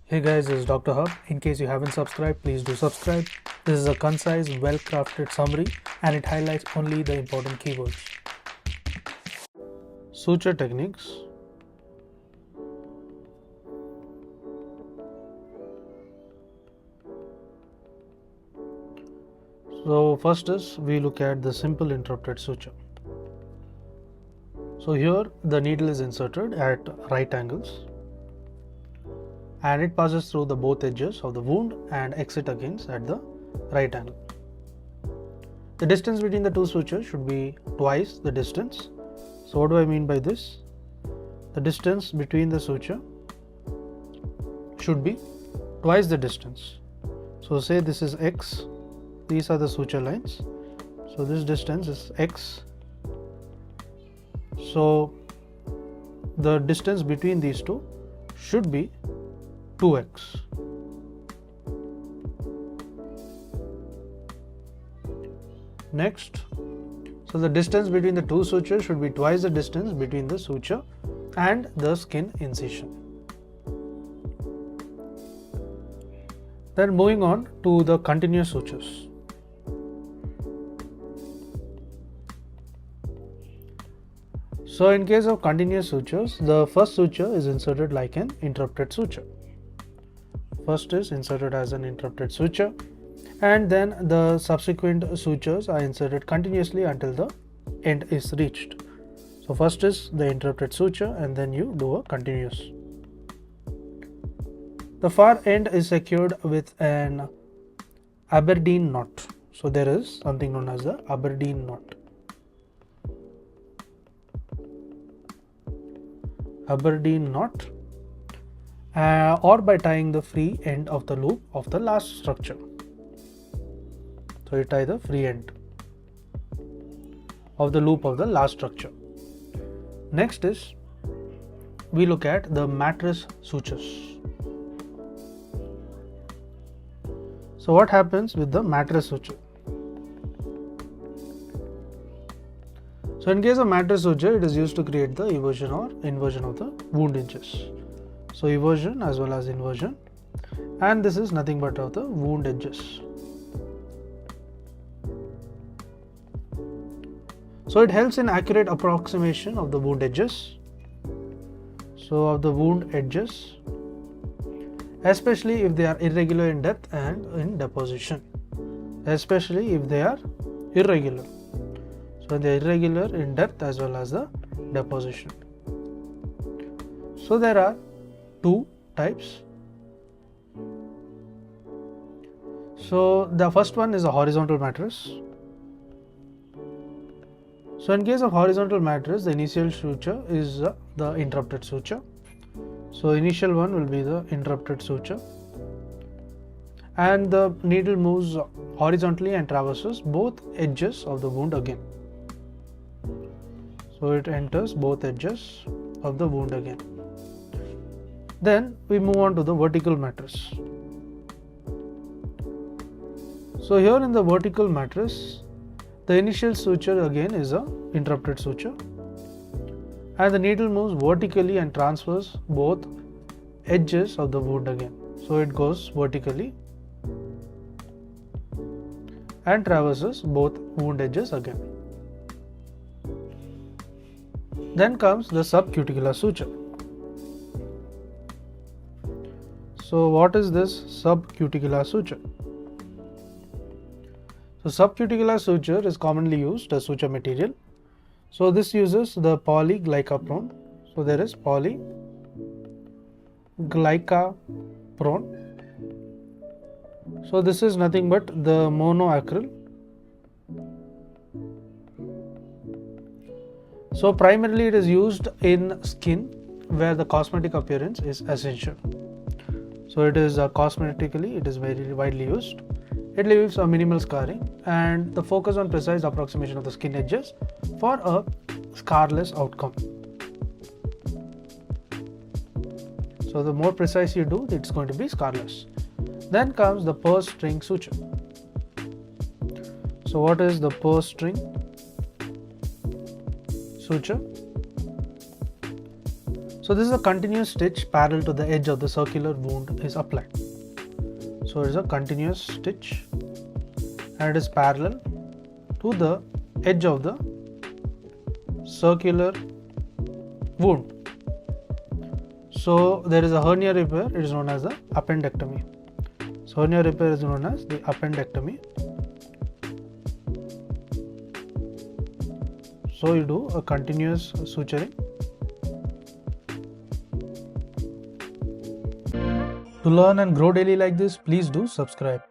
Hey guys, this is Dr. Hub. In case you haven't subscribed, please do subscribe. This is a concise, well-crafted summary and it highlights only the important keywords. Suture techniques. So first is we look at the simple interrupted suture. So here the needle is inserted at right angles and it passes through the both edges of the wound and exit again at the right angle. The distance between the two sutures should be twice the distance. So what do I mean by this? The distance between the suture should be twice the distance. So say this is X, these are the suture lines. So this distance is X. So the distance between these two should be 2x. Next, so the distance between the two sutures should be twice the distance between the suture and the skin incision. Then moving on to the continuous sutures. So in case of continuous sutures, the first suture is inserted like an interrupted suture. First is inserted as an interrupted suture and then the subsequent sutures are inserted continuously until the end is reached. So first is the interrupted suture and then you do a continuous. The far end is secured with an Aberdeen knot. So there is something known as the Aberdeen knot. Aberdeen knot or by tying the free end of the loop of the last structure. So you tie the free end of the loop of the last structure. Next is we look at the mattress sutures. So what happens with the mattress suture? So in case of mattress suture, it is used to create the eversion or inversion of the wound edges. So eversion as well as inversion, and this is nothing but of the wound edges. So it helps in accurate approximation of the wound edges. So of the wound edges, especially if they are irregular in depth and in deposition. Especially if they are irregular. So they are irregular in depth as well as the deposition. So there are two types. So the first one is a horizontal mattress. So in case of horizontal mattress, the initial suture is the interrupted suture. So initial one will be the interrupted suture and the needle moves horizontally and traverses both edges of the wound again. So it enters both edges of the wound again. Then we move on to the vertical mattress. So here in the vertical mattress, the initial suture again is a interrupted suture and the needle moves vertically and transfers both edges of the wound again. So it goes vertically and traverses both wound edges again. Then comes the subcuticular suture. So what is this subcuticular suture? So subcuticular suture is commonly used as suture material. So this uses the polyglycaprone. So there is polyglycaprone. So this is nothing but the monoacryl. So primarily it is used in skin where the cosmetic appearance is essential. So it is cosmetically it is very widely used. It leaves a minimal scarring and the focus on precise approximation of the skin edges for a scarless outcome. So the more precise you do, it's going to be scarless. Then comes the purse string suture. So what is the purse string suture? So this is a continuous stitch parallel to the edge of the circular wound is applied. So it is a continuous stitch and it is parallel to the edge of the circular wound. So there is a hernia repair, it is known as the appendectomy. So hernia repair is known as the appendectomy. So you do a continuous suturing. To learn and grow daily like this, please do subscribe.